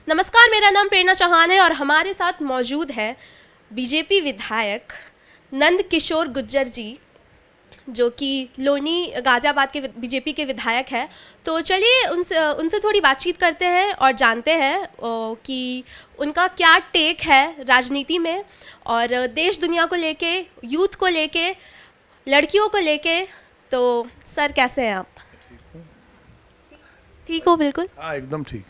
नमस्कार, मेरा नाम प्रेरणा चौहान है और हमारे साथ मौजूद है बीजेपी विधायक नंद किशोर गुज्जर जी, जो कि लोनी गाज़ियाबाद के बीजेपी के विधायक हैं। तो चलिए उनसे थोड़ी बातचीत करते हैं और जानते हैं कि उनका क्या टेक है राजनीति में और देश दुनिया को लेके, यूथ को लेके, लड़कियों को लेके। तो सर, कैसे हैं आप? ठीक हो? बिल्कुल, हाँ, एकदम ठीक।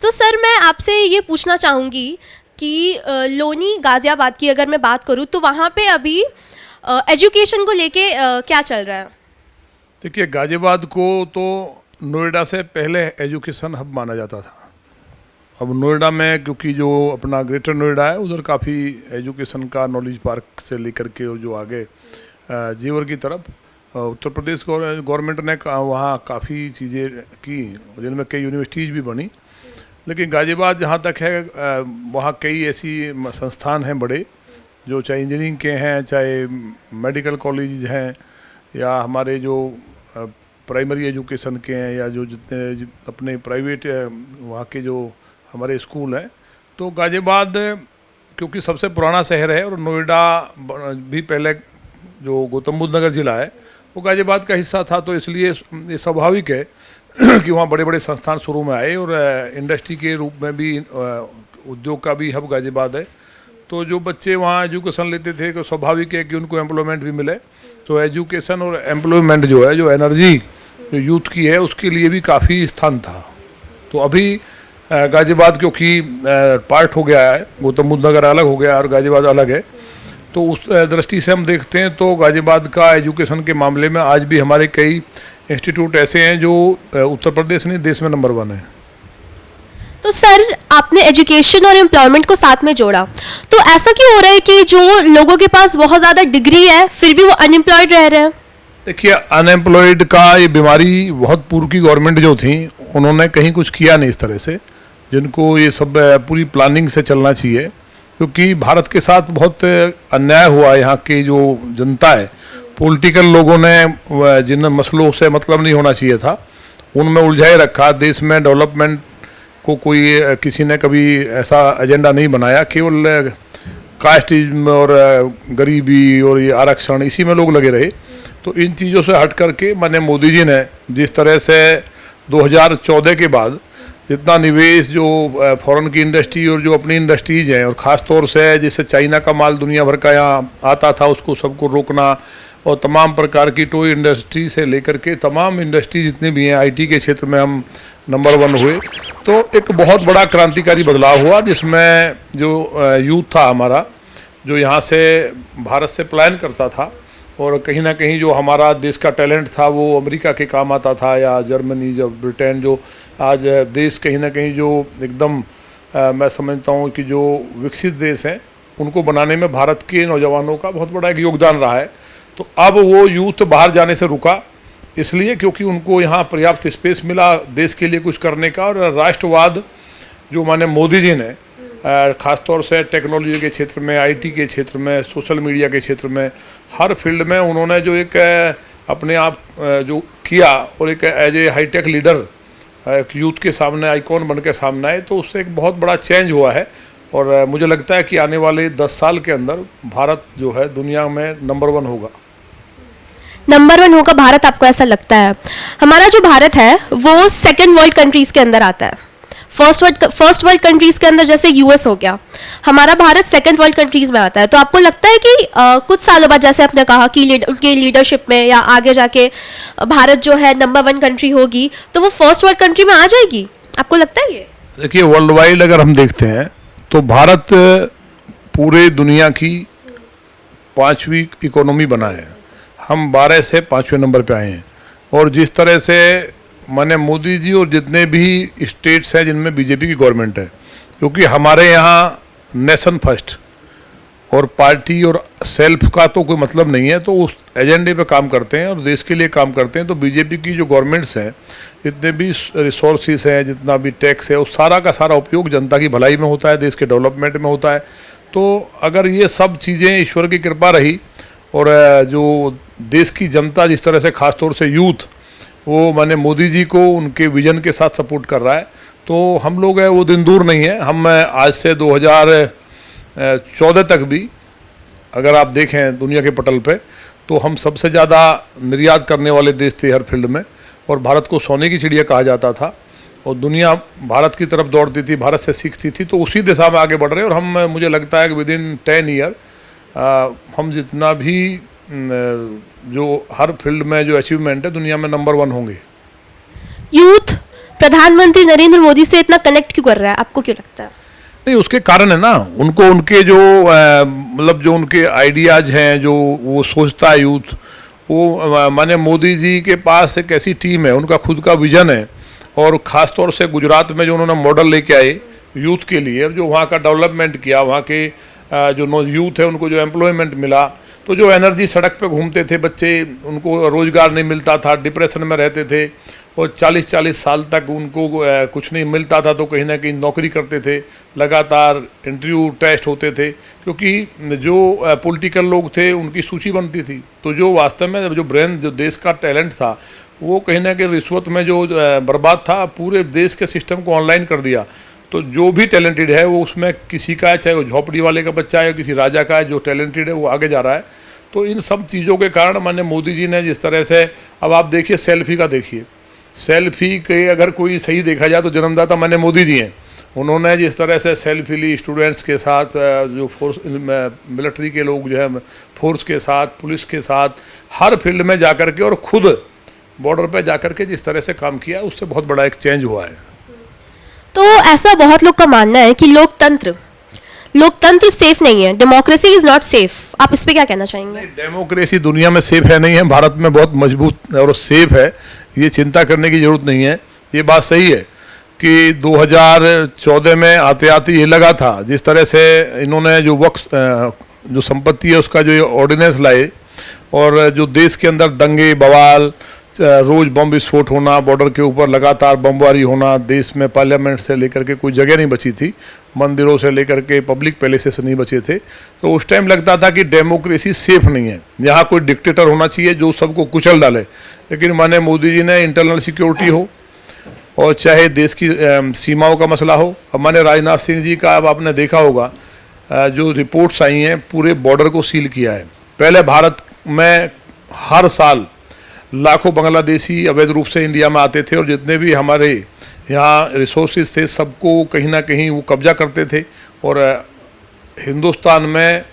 तो सर, मैं आपसे ये पूछना चाहूँगी कि लोनी गाज़ियाबाद की अगर मैं बात करूँ तो वहाँ पे अभी एजुकेशन को लेके क्या चल रहा है? देखिए, गाज़ियाबाद को तो नोएडा से पहले एजुकेशन हब माना जाता था। अब नोएडा में, क्योंकि जो अपना ग्रेटर नोएडा है, उधर काफ़ी एजुकेशन का नॉलेज पार्क से लेकर के और जो आगे जेवर की तरफ उत्तर प्रदेश गवर्नमेंट ने वहाँ काफ़ी चीज़ें की, जिनमें कई यूनिवर्सिटीज़ भी बनी। लेकिन गाज़ियाबाद जहाँ तक है, वहाँ कई ऐसी संस्थान हैं बड़े, जो चाहे इंजीनियरिंग के हैं, चाहे मेडिकल कॉलेज हैं, या हमारे जो प्राइमरी एजुकेशन के हैं, या जो जितने अपने प्राइवेट वहाँ के जो हमारे स्कूल हैं। तो गाज़ियाबाद क्योंकि सबसे पुराना शहर है और नोएडा भी पहले जो गौतम बुद्ध नगर ज़िला है वो गाज़ियाबाद का हिस्सा था, तो इसलिए ये स्वाभाविक है कि वहाँ बड़े बड़े संस्थान शुरू में आए और इंडस्ट्री के रूप में भी उद्योग का भी हब गाज़ियाबाद है। तो जो बच्चे वहाँ एजुकेशन लेते थे, तो स्वाभाविक है कि उनको एम्प्लॉयमेंट भी मिले। तो एजुकेशन और एम्प्लॉयमेंट जो है, जो एनर्जी जो यूथ की है, उसके लिए भी काफ़ी स्थान था। तो अभी गाज़ियाबाद क्योंकि पार्ट हो गया है, गौतम बुद्ध नगर अलग हो गया और गाज़ियाबाद अलग है, तो उस दृष्टि से हम देखते हैं तो गाज़ियाबाद का एजुकेशन के मामले में आज भी हमारे कई इंस्टीट्यूट ऐसे हैं जो उत्तर प्रदेश नहीं, देश में नंबर 1 है। तो सर, आपने एजुकेशन और एम्प्लॉयमेंट को साथ में जोड़ा, तो ऐसा क्यों हो रहा है कि जो लोगों के पास बहुत ज़्यादा डिग्री है फिर भी वो अनएम्प्लॉयड रह रहे हैं? देखिए, अनएम्प्लॉयड का ये बीमारी बहुत पूर्व की गवर्नमेंट जो थी, उन्होंने कहीं कुछ किया नहीं इस तरह से, जिनको ये सब पूरी प्लानिंग से चलना चाहिए। क्योंकि भारत के साथ बहुत अन्याय हुआ। यहाँ की जो जनता है, पॉलिटिकल लोगों ने जिन मसलों से मतलब नहीं होना चाहिए था, उनमें उलझाए रखा। देश में डेवलपमेंट को कोई किसी ने कभी ऐसा एजेंडा नहीं बनाया। केवल कास्टिज्म और गरीबी और ये आरक्षण, इसी में लोग लगे रहे। तो इन चीज़ों से हट करके माननीय मोदी जी ने जिस तरह से 2014 के बाद जितना निवेश जो फॉरेन की इंडस्ट्री और जो अपनी इंडस्ट्रीज़ हैं, और ख़ास तौर से जैसे चाइना का माल दुनिया भर का यहाँ आता था, उसको सबको रोकना, और तमाम प्रकार की टॉय इंडस्ट्री से लेकर के तमाम इंडस्ट्री जितनी भी हैं, आईटी के क्षेत्र में हम नंबर 1 हुए। तो एक बहुत बड़ा क्रांतिकारी बदलाव हुआ, जिसमें जो यूथ था हमारा, जो यहाँ से भारत से पलायन करता था, और कहीं ना कहीं जो हमारा देश का टैलेंट था वो अमेरिका के काम आता था, या जर्मनी, जो ब्रिटेन, जो आज देश कहीं ना कहीं जो एकदम मैं समझता हूँ कि जो विकसित देश हैं, उनको बनाने में भारत के नौजवानों का बहुत बड़ा एक योगदान रहा है। तो अब वो यूथ बाहर जाने से रुका, इसलिए क्योंकि उनको यहाँ पर्याप्त स्पेस मिला देश के लिए कुछ करने का। और राष्ट्रवाद जो माने मोदी जी ने ख़ासतौर से टेक्नोलॉजी के क्षेत्र में, आईटी के क्षेत्र में, सोशल मीडिया के क्षेत्र में, हर फील्ड में उन्होंने जो एक अपने आप जो किया, और एक एज ए हाईटेक लीडर एक यूथ के सामने आइकॉन बन के सामने आए, तो उससे एक बहुत बड़ा चेंज हुआ है। और मुझे लगता है कि आने वाले 10 साल के अंदर भारत जो है दुनिया में नंबर 1 होगा। नंबर 1 होगा भारत, आपको ऐसा लगता है? हमारा जो भारत है वो सेकंड वर्ल्ड कंट्रीज़ के अंदर आता है। फर्स्ट वर्ल्ड कंट्रीज़ के अंदर जैसे यूएस हो गया, हमारा भारत सेकंड वर्ल्ड कंट्रीज़ में आता है। तो आपको लगता है कि कुछ सालों बाद, जैसे आपने कहा कि उनके लीडरशिप में या आगे जाके भारत जो है नंबर 1 कंट्री होगी, तो वो फर्स्ट वर्ल्ड कंट्री में आ जाएगी? आपको लगता है ये? देखिए, वर्ल्ड वाइड अगर हम देखते हैं तो भारत पूरे दुनिया की 5वीं इकोनॉमी बना है। हम 12 से 5वें नंबर पे आए हैं। और जिस तरह से माने मोदी जी और जितने भी स्टेट्स हैं जिनमें बीजेपी की गवर्नमेंट है, क्योंकि हमारे यहाँ नेशन फर्स्ट और पार्टी और सेल्फ का तो कोई मतलब नहीं है, तो उस एजेंडे पे काम करते हैं और देश के लिए काम करते हैं। तो बीजेपी की जो गवर्नमेंट्स हैं, जितने भी रिसोर्सेज हैं, जितना भी टैक्स है, उस सारा का सारा उपयोग जनता की भलाई में होता है, देश के डेवलपमेंट में होता है। तो अगर ये सब चीज़ें ईश्वर की कृपा रही, और जो देश की जनता जिस तरह से ख़ास तौर से यूथ वो माने मोदी जी को उनके विजन के साथ सपोर्ट कर रहा है, तो हम लोग है वो दिन दूर नहीं है। हम आज से 2014 तक भी अगर आप देखें दुनिया के पटल पे, तो हम सबसे ज़्यादा निर्यात करने वाले देश थे हर फील्ड में, और भारत को सोने की चिड़िया कहा जाता था, और दुनिया भारत की तरफ दौड़ती थी, भारत से सीखती थी। तो उसी दिशा में आगे बढ़ रहे हैं, और हम मुझे लगता है कि विद इन 10 ईयर हम जितना भी जो हर फील्ड में जो अचीवमेंट है दुनिया में नंबर 1 होंगे। यूथ प्रधानमंत्री नरेंद्र मोदी से इतना कनेक्ट क्यों कर रहा है, आपको क्यों लगता है? नहीं, उसके कारण है ना, उनको उनके जो मतलब जो उनके आइडियाज हैं, जो वो सोचता है यूथ, वो माने मोदी जी के पास एक ऐसी टीम है, उनका खुद का विजन है, और ख़ास तौर से गुजरात में जो उन्होंने मॉडल लेके आए यूथ के लिए, जो वहाँ का डेवलपमेंट किया, वहाँ के जो यूथ है उनको जो एम्प्लॉयमेंट मिला, तो जो एनर्जी सड़क पे घूमते थे बच्चे, उनको रोज़गार नहीं मिलता था, डिप्रेशन में रहते थे, और 40-40 साल तक उनको कुछ नहीं मिलता था, तो कहीं ना कहीं नौकरी करते थे, लगातार इंटरव्यू टेस्ट होते थे, क्योंकि जो पॉलिटिकल लोग थे उनकी सूची बनती थी। तो जो वास्तव में जो ब्रेन, जो देश का टैलेंट था, वो कहीं ना कहीं रिश्वत में जो बर्बाद था, पूरे देश के सिस्टम को ऑनलाइन कर दिया। तो जो भी टैलेंटेड है वो उसमें किसी का है, चाहे वो झोपड़ी वाले का बच्चा है, किसी राजा का है, जो टैलेंटेड है वो आगे जा रहा है। तो इन सब चीज़ों के कारण माननीय मोदी जी ने जिस तरह से, अब आप देखिए सेल्फी का, देखिए सेल्फी के अगर कोई सही देखा जाए तो जन्मदाता माननीय मोदी जी हैं। उन्होंने जिस तरह से सेल्फी ली स्टूडेंट्स के साथ, जो फोर्स मिलिट्री के लोग जो है फोर्स के साथ, पुलिस के साथ, हर फील्ड में जा कर के, और खुद बॉर्डर पे जा कर के जिस तरह से काम किया, उससे बहुत बड़ा एक चेंज हुआ है। तो ऐसा बहुत लोग का मानना है कि लोकतंत्र सेफ नहीं है, डेमोक्रेसी इज नॉट सेफ, आप इस पे क्या कहना चाहेंगे? डेमोक्रेसी दुनिया में सेफ है नहीं है, भारत में बहुत मजबूत और सेफ है, ये चिंता करने की जरूरत नहीं है। ये बात सही है कि 2014 में आते आते ये लगा था, जिस तरह से इन्होंने जो वक्फ जो संपत्ति है उसका जो ऑर्डिनेंस लाए, और जो देश के अंदर दंगे बवाल, रोज बम विस्फोट होना, बॉर्डर के ऊपर लगातार बमबारी होना, देश में पार्लियामेंट से लेकर के कोई जगह नहीं बची थी, मंदिरों से लेकर के पब्लिक पैलेसेस नहीं बचे थे। तो उस टाइम लगता था कि डेमोक्रेसी सेफ नहीं है, यहाँ कोई डिक्टेटर होना चाहिए जो सबको कुचल डाले। लेकिन माननीय मोदी जी ने इंटरनल सिक्योरिटी हो, और चाहे देश की सीमाओं का मसला हो, अब माननीय राजनाथ सिंह जी का अब आपने देखा होगा जो रिपोर्ट्स आई हैं, पूरे बॉर्डर को सील किया है। पहले भारत में हर साल लाखों बांग्लादेशी अवैध रूप से इंडिया में आते थे, और जितने भी हमारे यहाँ रिसोर्सेज थे सबको कहीं ना कहीं वो कब्जा करते थे। और हिंदुस्तान में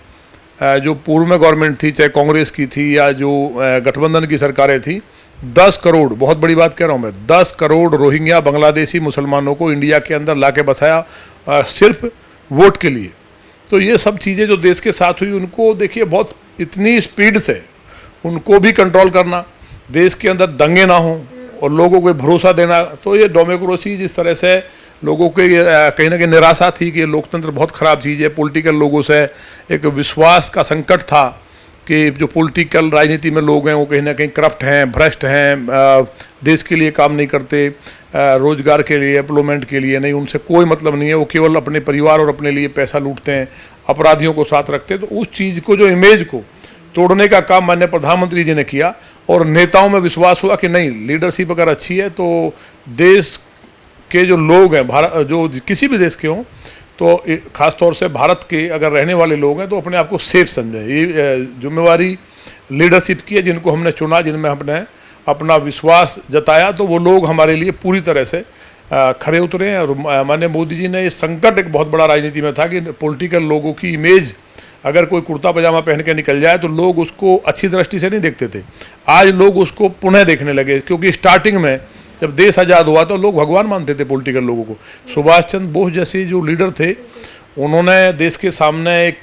जो पूर्व में गवर्नमेंट थी, चाहे कांग्रेस की थी या जो गठबंधन की सरकारें थी, 10 करोड़, बहुत बड़ी बात कह रहा हूँ मैं, 10 करोड़ रोहिंग्या बांग्लादेशी मुसलमानों को इंडिया के अंदर ला के बसाया, सिर्फ वोट के लिए। तो ये सब चीज़ें जो देश के साथ हुई, उनको देखिए बहुत इतनी स्पीड से उनको भी कंट्रोल करना, देश के अंदर दंगे ना हो और लोगों को भरोसा देना। तो ये डेमोक्रेसी जिस तरह से लोगों के कहीं ना कहीं निराशा थी कि लोकतंत्र बहुत ख़राब चीज़ है, पॉलिटिकल लोगों से एक विश्वास का संकट था कि जो पॉलिटिकल राजनीति में लोग हैं वो कहीं ना कहीं करप्ट हैं, भ्रष्ट हैं, देश के लिए काम नहीं करते, रोजगार के लिए, एम्प्लॉयमेंट के लिए नहीं, उनसे कोई मतलब नहीं है, वो केवल अपने परिवार और अपने लिए पैसा लूटते हैं, अपराधियों को साथ रखते हैं। तो उस चीज़ को, जो इमेज को तोड़ने का काम माननीय प्रधानमंत्री जी ने किया, और नेताओं में विश्वास हुआ कि नहीं, लीडरशिप अगर अच्छी है तो देश के जो लोग हैं, भारत जो किसी भी देश के हों, तो ख़ास तौर से भारत के अगर रहने वाले लोग हैं तो अपने आप को सेफ समझें। ये जिम्मेवारी लीडरशिप की है, जिनको हमने चुना, जिनमें हमने अपना विश्वास जताया, तो वो लोग हमारे लिए पूरी तरह से खरे उतरे हैं। और माननीय मोदी जी ने, ये संकट एक बहुत बड़ा राजनीति में था कि पॉलिटिकल लोगों की इमेज, अगर कोई कुर्ता पजामा पहन के निकल जाए तो लोग उसको अच्छी दृष्टि से नहीं देखते थे। आज लोग उसको पुनः देखने लगे, क्योंकि स्टार्टिंग में जब देश आज़ाद हुआ तो लोग भगवान मानते थे पॉलिटिकल लोगों को। सुभाष चंद्र बोस जैसे जो लीडर थे, उन्होंने देश के सामने एक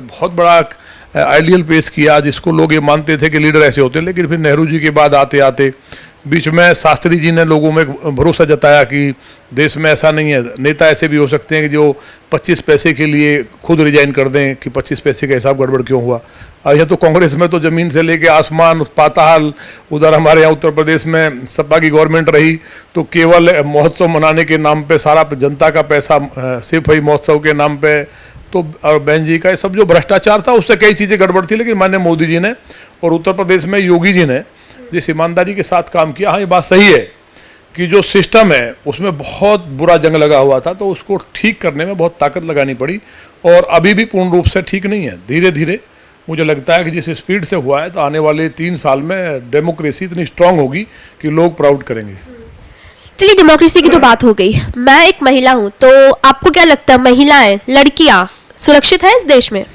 बहुत बड़ा आइडियल पेश किया, जिसको लोग ये मानते थे कि लीडर ऐसे होते हैं। लेकिन फिर नेहरू जी के बाद आते आते बीच में शास्त्री जी ने लोगों में भरोसा जताया कि देश में ऐसा नहीं है, नेता ऐसे भी हो सकते हैं कि जो 25 पैसे के लिए खुद रिजाइन कर दें, कि 25 पैसे का हिसाब गड़बड़ क्यों हुआ। और यह तो कांग्रेस में तो ज़मीन से लेके आसमान पाताल, उधर हमारे यहाँ उत्तर प्रदेश में सपा की गवर्नमेंट रही तो केवल महोत्सव मनाने के नाम पे सारा जनता का पैसा सिर्फ ही महोत्सव के नाम पे, तो और बहन जी का सब जो भ्रष्टाचार था उससे कई चीज़ें गड़बड़ थी। लेकिन माननीय मोदी जी ने और उत्तर प्रदेश में योगी जी ने जिस ईमानदारी के साथ काम किया, हाँ ये बात सही है कि जो सिस्टम है उसमें बहुत बुरा जंग लगा हुआ था, तो उसको ठीक करने में बहुत ताकत लगानी पड़ी और अभी भी पूर्ण रूप से ठीक नहीं है। धीरे धीरे मुझे लगता है कि जिस स्पीड से हुआ है तो आने वाले 3 साल में डेमोक्रेसी इतनी स्ट्रांग होगी कि लोग प्राउड करेंगे। चलिए, डेमोक्रेसी की तो बात हो गई। मैं एक महिला हूँ, तो आपको क्या लगता है महिलाएं, लड़कियां सुरक्षित है इस देश में?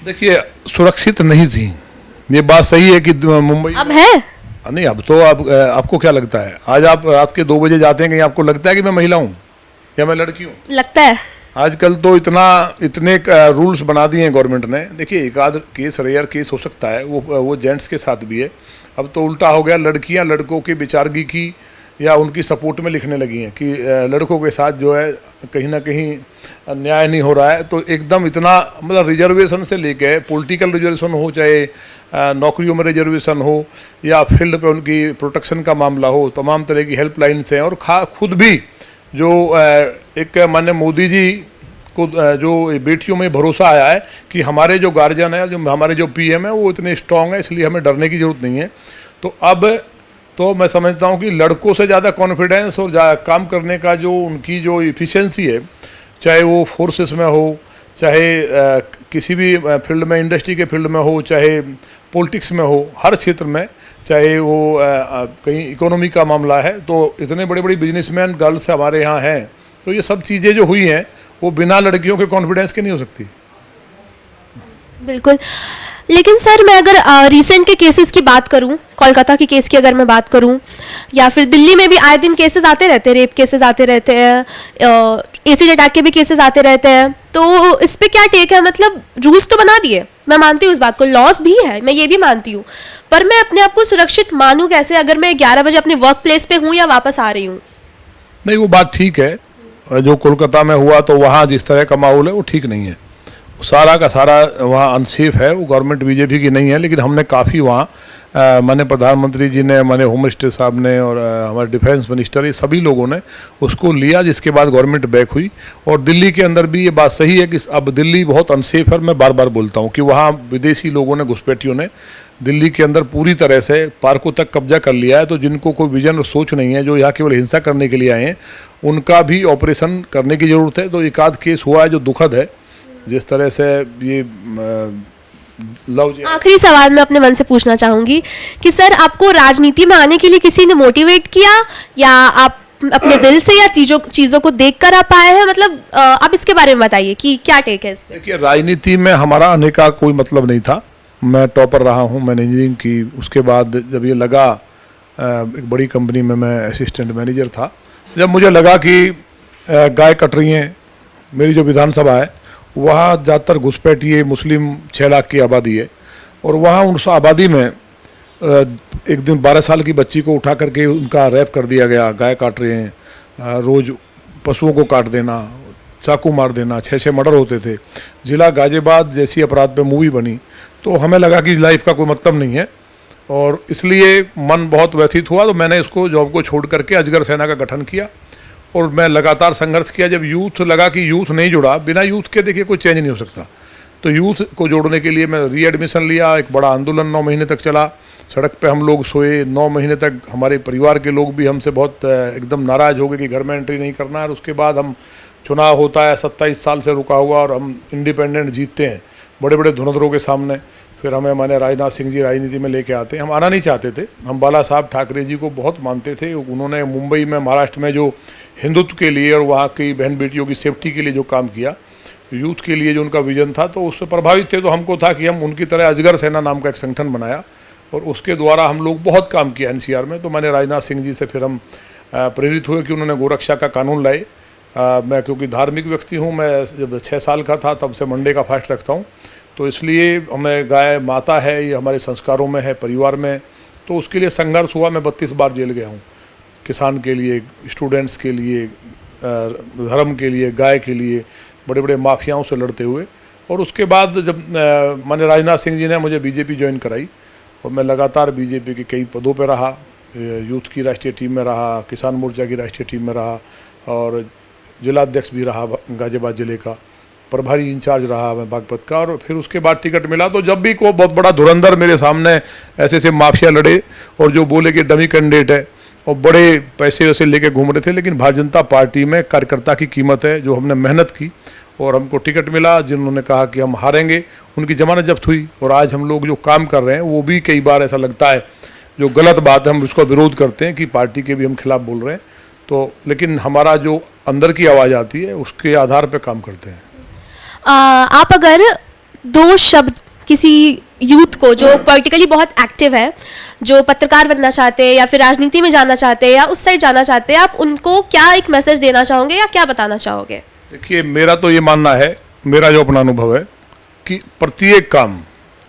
देखिए, सुरक्षित नहीं थी, ये बात सही है कि मुंबई अब है? नहीं, अब तो आपको क्या लगता है? आज आप रात के 2 बजे जाते हैं, कहीं आपको लगता है कि मैं महिला हूँ या मैं लड़की हूँ? लगता है। आजकल तो इतने रूल्स बना दिए हैं गवर्नमेंट ने। देखिए, एक आध केस रेयर केस हो सकता है, वो जेंट्स के साथ भी है। अब तो उल्टा हो गया, लड़कियां लड़कों की विचारगी की या उनकी सपोर्ट में लिखने लगी हैं कि लड़कों के साथ जो है कहीं ना कहीं न्याय नहीं हो रहा है। तो एकदम इतना मतलब रिजर्वेशन से लेके पॉलिटिकल रिजर्वेशन हो, चाहे नौकरियों में रिजर्वेशन हो या फील्ड पे उनकी प्रोटेक्शन का मामला हो, तमाम तरह की हेल्पलाइंस हैं। और खुद भी जो एक माननीय मोदी जी को जो बेटियों में भरोसा आया है कि हमारे जो गार्जियन है, जो हमारे जो पीएम है, वो इतने स्ट्रांग है, इसलिए हमें डरने की जरूरत नहीं है। तो अब तो मैं समझता हूँ कि लड़कों से ज़्यादा कॉन्फिडेंस और काम करने का जो उनकी जो इफ़िशियंसी है, चाहे वो फोर्सेस में हो, चाहे किसी भी फील्ड में, इंडस्ट्री के फील्ड में हो, चाहे पॉलिटिक्स में हो, हर क्षेत्र में, चाहे वो कहीं इकोनॉमी का मामला है, तो इतने बड़े बड़े बिजनेसमैन गर्ल्स हमारे यहाँ हैं। तो ये सब चीज़ें जो हुई हैं वो बिना लड़कियों के कॉन्फिडेंस के नहीं हो सकती। बिल्कुल। लेकिन सर, मैं अगर रिसेंट के केसेस की बात करूं, कोलकाता के केस की अगर मैं बात करूं, या फिर दिल्ली में भी आए दिन केसेस आते रहते हैं, रेप केसेस आते रहते हैं, एसिड अटैक के भी केसेस आते रहते हैं, तो इस पे क्या टेक है? मतलब रूल्स तो बना दिए, मैं मानती हूँ इस बात को, लॉस भी है, मैं ये भी मानती हूँ, पर मैं अपने आप को सुरक्षित मानूँ कैसे अगर मैं 11 बजे अपने वर्क प्लेस पे हूँ या वापस आ रही हूँ? नहीं, वो बात ठीक है। जो कोलकाता में हुआ तो वहाँ जिस तरह का माहौल है वो ठीक नहीं है, सारा का सारा वहाँ अनसेफ है। वो गवर्नमेंट बीजेपी की नहीं है, लेकिन हमने काफ़ी वहाँ माननीय प्रधानमंत्री जी ने, माननीय होम मिनिस्टर साहब ने और हमारे डिफेंस मिनिस्टर, ये सभी लोगों ने उसको लिया, जिसके बाद गवर्नमेंट बैक हुई। और दिल्ली के अंदर भी ये बात सही है कि अब दिल्ली बहुत अनसेफ है। मैं बार बार बोलता हूँ कि वहाँ विदेशी लोगों ने, घुसपैठियों ने दिल्ली के अंदर पूरी तरह से पार्कों तक कब्जा कर लिया है। तो जिनको कोई विजन और सोच नहीं है, जो यहाँ केवल हिंसा करने के लिए आए हैं, उनका भी ऑपरेशन करने की ज़रूरत है। तो एक आध केस हुआ है जो दुखद है, जिस तरह से ये आखिरी सवाल मैं अपने मन से पूछना चाहूंगी कि सर, आपको राजनीति में आने के लिए किसी ने मोटिवेट किया या आप अपने दिल से या चीजों को देखकर आप आए हैं? मतलब आप इसके बारे में बताइए कि क्या टेक है इस पे? देखिए, राजनीति में हमारा आने का कोई मतलब नहीं था। मैं टॉपर रहा हूँ, मैंने इंजीनियरिंग की। उसके बाद जब ये लगा, एक बड़ी कंपनी में मैं असिस्टेंट मैनेजर था, जब मुझे लगा कि गाय कट रही हैं, मेरी जो विधानसभा है वहाँ ज़्यादातर घुसपैठिए मुस्लिम 6 लाख की आबादी है, और वहाँ उस आबादी में एक दिन 12 साल की बच्ची को उठा करके उनका रैप कर दिया गया। गाय काट रहे हैं, रोज़ पशुओं को काट देना, चाकू मार देना, 6-6 मर्डर होते थे। ज़िला गाजियाबाद जैसी अपराध पे मूवी बनी, तो हमें लगा कि लाइफ का कोई मतलब नहीं है, और इसलिए मन बहुत व्यथित हुआ। तो मैंने इसको जॉब को छोड़ करके अजगर सेना का गठन किया और मैं लगातार संघर्ष किया। जब यूथ लगा कि यूथ नहीं जुड़ा, बिना यूथ के देखिए कोई चेंज नहीं हो सकता, तो यूथ को जोड़ने के लिए मैं रीएडमिशन लिया। एक बड़ा आंदोलन 9 महीने तक चला, सड़क पे हम लोग सोए 9 महीने तक। हमारे परिवार के लोग भी हमसे बहुत एकदम नाराज़ हो गए कि घर में एंट्री नहीं करना है। और उसके बाद हम, चुनाव होता है, 27 साल से रुका हुआ, और हम इंडिपेंडेंट जीतते हैं बड़े बड़े धुरंधरों के सामने। फिर हमें माने राजनाथ सिंह जी राजनीति में लेके आते हैं। हम आना नहीं चाहते थे, हम बाला साहब ठाकरे जी को बहुत मानते थे। उन्होंने मुंबई में, महाराष्ट्र में जो हिंदुत्व के लिए और वहाँ की बहन बेटियों की सेफ्टी के लिए जो काम किया, यूथ के लिए जो उनका विजन था, तो उससे प्रभावित थे। तो हमको था कि हम उनकी तरह अजगर सेना नाम का एक संगठन बनाया, और उसके द्वारा हम लोग बहुत काम किया एनसीआर में। तो मैंने राजनाथ सिंह जी से फिर हम प्रेरित हुए कि उन्होंने गोरक्षा का कानून लाए। मैं क्योंकि धार्मिक व्यक्ति हूँ, मैं जब 6 साल का था तब से मंडे का फास्ट रखता हूँ, तो इसलिए हमें गाय माता है, ये हमारे संस्कारों में है, परिवार में। तो उसके लिए संघर्ष हुआ। मैं 32 बार जेल गया हूँ, किसान के लिए, स्टूडेंट्स के लिए, धर्म के लिए, गाय के लिए, बड़े बड़े माफियाओं से लड़ते हुए। और उसके बाद जब माननीय राजनाथ सिंह जी ने मुझे बीजेपी ज्वाइन कराई, और मैं लगातार बीजेपी के कई पदों पर रहा, यूथ की राष्ट्रीय टीम में रहा, किसान मोर्चा की राष्ट्रीय टीम में रहा, और जिलाध्यक्ष भी रहा गाजियाबाद जिले का, प्रभारी इंचार्ज रहा मैं बागपत का। और फिर उसके बाद टिकट मिला, तो जब भी कोई बहुत बड़ा धुरंधर मेरे सामने ऐसे ऐसे माफिया लड़े और जो बोले कि डमी कैंडिडेट है, और बड़े पैसे वैसे लेके घूम रहे थे, लेकिन भारतीय जनता पार्टी में कार्यकर्ता की कीमत है। जो हमने मेहनत की और हमको टिकट मिला, जिन्होंने कहा कि हम हारेंगे उनकी जमानत जब्त हुई, और आज हम लोग जो काम कर रहे हैं वो भी कई बार ऐसा लगता है जो गलत बात है हम उसका विरोध करते हैं कि पार्टी के भी हम खिलाफ बोल रहे हैं, तो लेकिन हमारा जो अंदर की आवाज़ आती है उसके आधार पर काम करते हैं। आप अगर 2 शब्द किसी यूथ को जो पॉलिटिकली बहुत एक्टिव है, जो पत्रकार बनना चाहते हैं या फिर राजनीति में जाना चाहते हैं या उस साइड जाना चाहते हैं, आप उनको क्या एक मैसेज देना चाहोगे या क्या बताना चाहोगे? देखिए, मेरा तो ये मानना है, मेरा जो अपना अनुभव है कि प्रत्येक काम,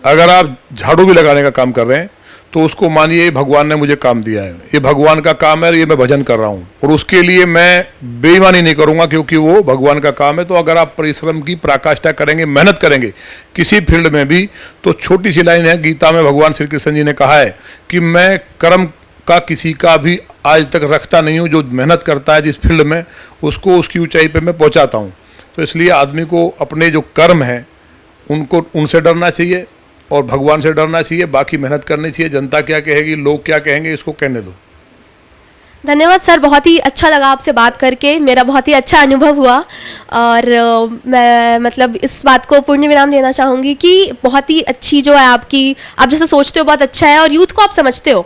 अगर आप झाड़ू भी लगाने का काम कर रहे हैं तो उसको मानिए भगवान ने मुझे काम दिया है, ये भगवान का काम है, ये मैं भजन कर रहा हूँ और उसके लिए मैं बेईमानी नहीं करूँगा क्योंकि वो भगवान का काम है। तो अगर आप परिश्रम की पराकाष्ठा करेंगे, मेहनत करेंगे किसी फील्ड में भी, तो छोटी सी लाइन है, गीता में भगवान श्री कृष्ण जी ने कहा है कि मैं कर्म का किसी का भी आज तक रखता नहीं हूँ, जो मेहनत करता है जिस फील्ड में उसको उसकी ऊंचाई पे मैं पहुँचाता हूँ। तो इसलिए आदमी को अपने जो कर्म हैं उनसे डरना चाहिए और भगवान से डरना चाहिए, बाकी मेहनत करनी चाहिए। जनता क्या कहेगी, लोग क्या कहेंगे, इसको कहने दो। धन्यवाद सर, बहुत ही अच्छा लगा आपसे बात करके, मेरा बहुत ही अच्छा अनुभव हुआ और मैं मतलब इस बात को पूर्ण विराम देना चाहूँगी कि बहुत ही अच्छी जो है आपकी, आप जैसे सोचते हो बहुत अच्छा है और यूथ को आप समझते हो।